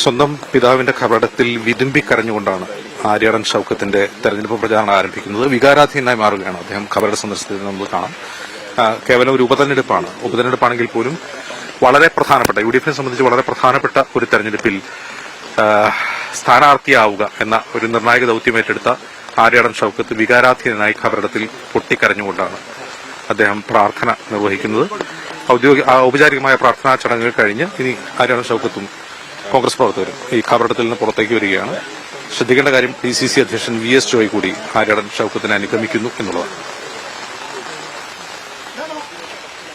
സ്വന്തം പിതാവിന്റെ ഖബറിടത്തിൽ വിതുമ്പിക്കരഞ്ഞുകൊണ്ടാണ് ആര്യാടൻ ഷൌക്കത്തിന്റെ തെരഞ്ഞെടുപ്പ് പ്രചാരണം ആരംഭിക്കുന്നത്. വികാരാധീനായി മാറുകയാണ് അദ്ദേഹം ഖബറിട സന്ദർശനത്തിൽ നമ്മൾ കാണാം. കേവലം ഒരു ഉപതെരഞ്ഞെടുപ്പാണെങ്കിൽ പോലും വളരെ പ്രധാനപ്പെട്ട UDF സംബന്ധിച്ച് വളരെ പ്രധാനപ്പെട്ട ഒരു തെരഞ്ഞെടുപ്പിൽ സ്ഥാനാർത്ഥിയാവുക എന്ന ഒരു നിർണായക ദൌത്യം ഏറ്റെടുത്ത ആര്യാടൻ ഷൌക്കത്ത് വികാരാധീനായി ഖബറിടത്തിൽ പൊട്ടിക്കരഞ്ഞുകൊണ്ടാണ് അദ്ദേഹം പ്രാർത്ഥന നിർവഹിക്കുന്നത്. ഔപചാരികമായ പ്രാർത്ഥനാ ചടങ്ങുകൾ കഴിഞ്ഞ് ഇനി ആര്യാടൻ ഷൌക്കത്തും കോൺഗ്രസ് പ്രവർത്തകരും ഈ ഖബറിടത്തിൽ നിന്ന് പുറത്തേക്ക് വരികയാണ്. ശ്രദ്ധിക്കേണ്ട കാര്യം DCC അധ്യക്ഷൻ VS ജോയ് കൂടി ആര്യാടൻ ഷൌക്കത്തിനെ അനുഗമിക്കുന്നു എന്നുള്ളതാണ്.